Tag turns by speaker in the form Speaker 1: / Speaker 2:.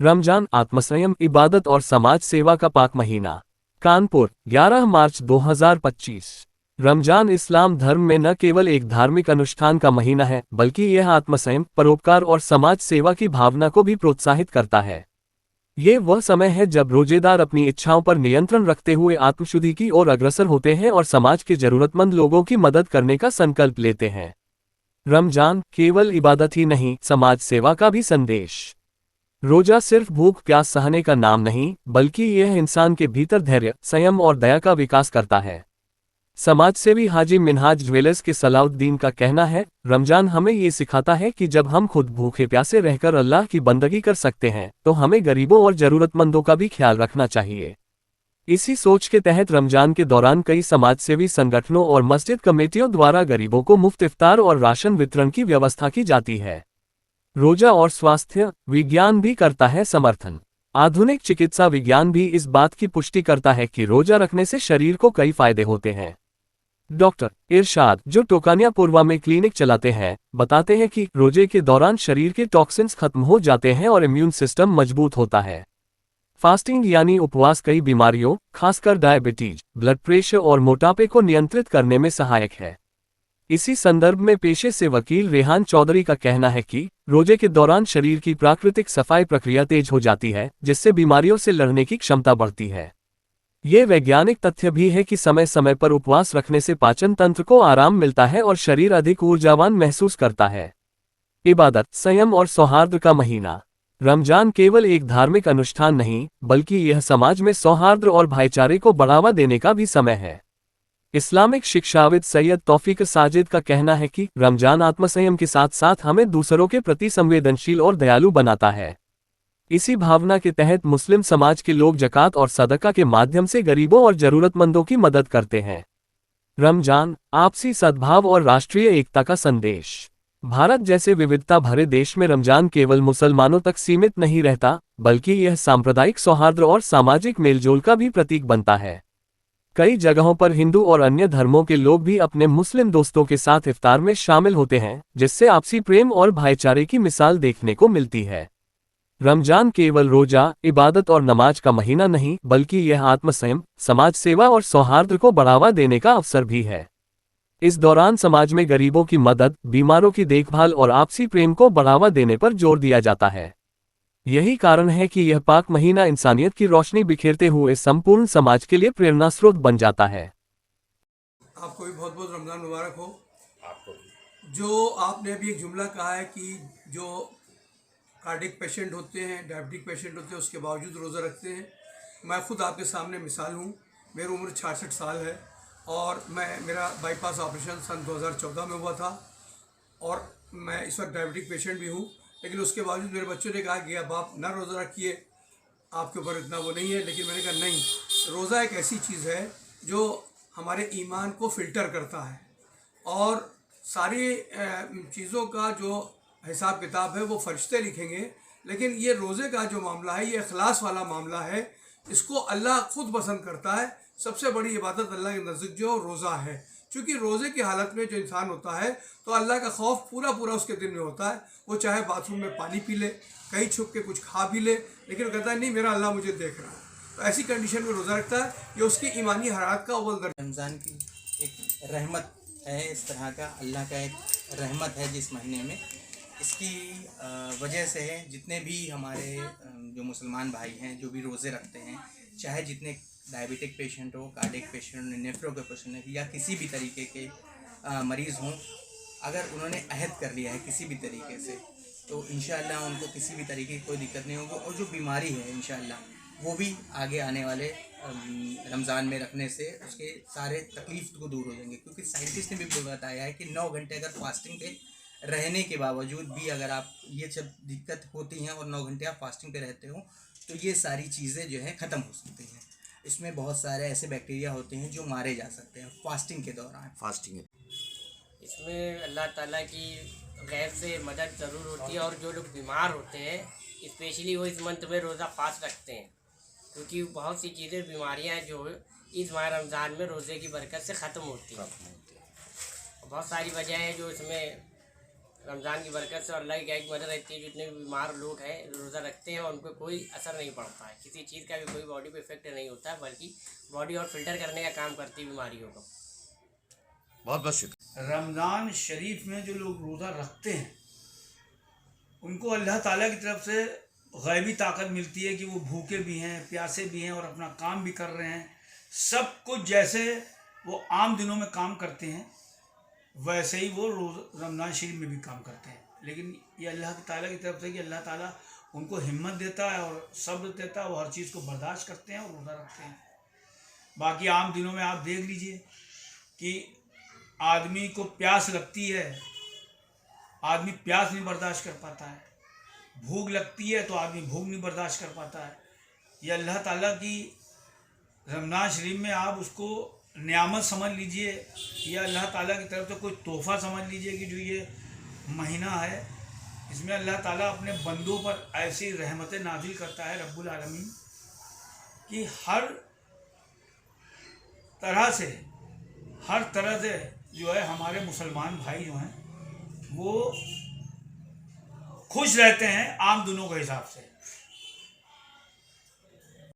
Speaker 1: रमजान आत्मसंयम, इबादत और समाज सेवा का पाक महीना। कानपुर, 11 मार्च 2025। रमजान इस्लाम धर्म में न केवल एक धार्मिक अनुष्ठान का महीना है, बल्कि यह आत्मसंयम, परोपकार और समाज सेवा की भावना को भी प्रोत्साहित करता है। ये वह समय है जब रोजेदार अपनी इच्छाओं पर नियंत्रण रखते हुए आत्मशुद्धि की ओर अग्रसर होते हैं और समाज के जरूरतमंद लोगों की मदद करने का संकल्प लेते हैं। रमजान केवल इबादत ही नहीं, समाज सेवा का भी संदेश। रोजा सिर्फ भूख प्यास सहने का नाम नहीं, बल्कि यह इंसान के भीतर धैर्य, संयम और दया का विकास करता है। समाजसेवी हाजी मिनहाज ज्वेलर्स के सलाउद्दीन का कहना है, रमजान हमें ये सिखाता है कि जब हम खुद भूखे प्यासे रहकर अल्लाह की बंदगी कर सकते हैं, तो हमें गरीबों और जरूरतमंदों का भी ख्याल रखना चाहिए। इसी सोच के तहत रमजान के दौरान कई समाजसेवी संगठनों और मस्जिद कमेटियों द्वारा गरीबों को मुफ्त इफ्तार और राशन वितरण की व्यवस्था की जाती है। रोजा और स्वास्थ्य विज्ञान भी करता है समर्थन। आधुनिक चिकित्सा विज्ञान भी इस बात की पुष्टि करता है कि रोजा रखने से शरीर को कई फायदे होते हैं। डॉक्टर इरशाद, जो टोकानिया पूर्वा में क्लिनिक चलाते हैं, बताते हैं कि रोजे के दौरान शरीर के टॉक्सिन्स खत्म हो जाते हैं और इम्यून सिस्टम मजबूत होता है। फास्टिंग यानी उपवास कई बीमारियों, खासकर डायबिटीज, ब्लड प्रेशर और मोटापे को नियंत्रित करने में सहायक है। इसी संदर्भ में पेशे से वकील रेहान चौधरी का कहना है कि रोजे के दौरान शरीर की प्राकृतिक सफाई प्रक्रिया तेज हो जाती है, जिससे बीमारियों से लड़ने की क्षमता बढ़ती है। ये वैज्ञानिक तथ्य भी है कि समय समय पर उपवास रखने से पाचन तंत्र को आराम मिलता है और शरीर अधिक ऊर्जावान महसूस करता है। इबादत, संयम और सौहार्द का महीना। रमजान केवल एक धार्मिक अनुष्ठान नहीं, बल्कि यह समाज में सौहार्द और भाईचारे को बढ़ावा देने का भी समय है। इस्लामिक शिक्षाविद सैयद तौफीक साजिद का कहना है कि रमजान आत्मसंयम के साथ साथ हमें दूसरों के प्रति संवेदनशील और दयालु बनाता है। इसी भावना के तहत मुस्लिम समाज के लोग ज़कात और सदका के माध्यम से गरीबों और जरूरतमंदों की मदद करते हैं। रमजान आपसी सद्भाव और राष्ट्रीय एकता का संदेश। भारत जैसे विविधता भरे देश में रमजान केवल मुसलमानों तक सीमित नहीं रहता, बल्कि यह सांप्रदायिक सौहार्द और सामाजिक मेलजोल का भी प्रतीक बनता है। कई जगहों पर हिंदू और अन्य धर्मों के लोग भी अपने मुस्लिम दोस्तों के साथ इफ्तार में शामिल होते हैं, जिससे आपसी प्रेम और भाईचारे की मिसाल देखने को मिलती है। रमजान केवल रोजा, इबादत और नमाज का महीना नहीं, बल्कि यह आत्मसंयम, समाज सेवा और सौहार्द को बढ़ावा देने का अवसर भी है। इस दौरान समाज में गरीबों की मदद, बीमारों की देखभाल और आपसी प्रेम को बढ़ावा देने पर जोर दिया जाता है। यही कारण है कि यह पाक महीना इंसानियत की रोशनी बिखेरते हुए संपूर्ण समाज के लिए प्रेरणा स्रोत बन जाता है।
Speaker 2: आपको भी बहुत बहुत रमज़ान मुबारक हो।
Speaker 3: आपको भी।
Speaker 2: जो आपने अभी एक जुमला कहा है कि जो कार्डिक पेशेंट होते हैं, डायबिटिक पेशेंट होते हैं, उसके बावजूद रोज़ा रखते हैं। मैं खुद आपके सामने मिसाल हूँ। मेरी उम्र 66 साल है और मेरा बाईपास ऑपरेशन सन 2014 में हुआ था और मैं इस वक्त डायबिटिक पेशेंट भी हूँ। लेकिन उसके बावजूद मेरे बच्चों ने कहा कि अब आप ना रोज़ा रखिए, आपके ऊपर इतना वो नहीं है। लेकिन मैंने कहा नहीं, रोज़ा एक ऐसी चीज़ है जो हमारे ईमान को फ़िल्टर करता है और सारी चीज़ों का जो हिसाब किताब है वो फरिश्ते लिखेंगे। लेकिन ये रोज़े का जो मामला है, ये इखलास वाला मामला है। इसको अल्लाह खुद पसंद करता है। सबसे बड़ी इबादत अल्लाह के नज़दीक जो रोज़ा है, क्योंकि रोज़े की हालत में जो इंसान होता है तो अल्लाह का खौफ पूरा पूरा उसके दिल में होता है। वो चाहे बाथरूम में पानी पी ले, कहीं छुप के कुछ खा भी ले, लेकिन वो कहता है नहीं, मेरा अल्लाह मुझे देख रहा है। तो ऐसी कंडीशन में रोज़ा रखता है। ये उसकी ईमानी हरारत का अव्वल दर्जा।
Speaker 3: रमज़ान की एक रहमत है, इस तरह का अल्लाह का एक रहमत है जिस महीने में। इसकी वजह से जितने भी हमारे जो मुसलमान भाई हैं जो भी रोज़े रखते हैं, चाहे जितने डायबिटिक पेशेंट हो, कार्डिक पेशेंट, नेफ्रो के पेशेंट या किसी भी तरीके के मरीज़ हों, अगर उन्होंने अहद कर लिया है किसी भी तरीके से, तो इंशाअल्लाह उनको किसी भी तरीके की कोई दिक्कत नहीं होगी। और जो बीमारी है इंशाअल्लाह वो भी आगे आने वाले रमज़ान में रखने से उसके सारे तकलीफ को दूर हो जाएंगे। क्योंकि साइंटिस्ट ने भी बताया है कि 9 घंटे अगर फास्टिंग पे रहने के बावजूद भी अगर आप ये सब दिक्कत होती हैं और 9 घंटे आप फास्टिंग पे रहते हो, तो ये सारी चीज़ें जो हैं ख़त्म हो सकती हैं। इसमें बहुत सारे ऐसे बैक्टीरिया होते हैं जो मारे जा सकते हैं फास्टिंग के दौरान।
Speaker 4: इसमें अल्लाह ताला की गैब से मदद ज़रूर होती है। और जो लोग बीमार होते हैं, स्पेशली वो इस मंथ में रोज़ा फास्ट रखते हैं, क्योंकि बहुत सी चीज़ें, बीमारियां जो इस माह रमज़ान में रोज़े की बरकत से ख़त्म होती हैं। बहुत सारी वजह है जो इसमें रमज़ान की बरकत से और अल्लाह की एक मदद रहती है। जितने भी बीमार लोग हैं रोज़ा रखते हैं उनको कोई असर नहीं पड़ता है, किसी चीज़ का भी कोई बॉडी पे इफेक्ट नहीं होता है, बल्कि बॉडी और फिल्टर करने का काम करती है बीमारियों को।
Speaker 5: बहुत बहुत शुक्रिया।
Speaker 2: रमज़ान शरीफ में जो लोग रोज़ा रखते हैं उनको अल्लाह ताला की तरफ से गैबी ताकत मिलती है कि वो भूखे भी हैं, प्यासे भी हैं और अपना काम भी कर रहे हैं। सब कुछ जैसे वो आम दिनों में काम करते हैं वैसे ही वो रमज़ान शरीफ में भी काम करते हैं। लेकिन ये अल्लाह ताला की तरफ से कि अल्लाह ताला उनको हिम्मत देता है और सब्र देता है, वो हर चीज़ को बर्दाश्त करते हैं और रोज़ा रखते हैं। बाकी आम दिनों में आप देख लीजिए कि आदमी को प्यास लगती है, आदमी प्यास नहीं बर्दाश्त कर पाता है, भूख लगती है तो आदमी भूख नहीं बर्दाश्त कर पाता है। ये अल्लाह ताला की रमज़ान शरीफ में आप उसको नियामत समझ लीजिए या अल्लाह ताला की तरफ से कोई तोहफ़ा समझ लीजिए कि जो ये महीना है इसमें अल्लाह ताला अपने बंदों पर ऐसी रहमतें नाजिल करता है रब्बुल आलमीन कि हर तरह से जो है हमारे मुसलमान भाई जो हैं वो खुश रहते हैं आम दिनों के हिसाब से।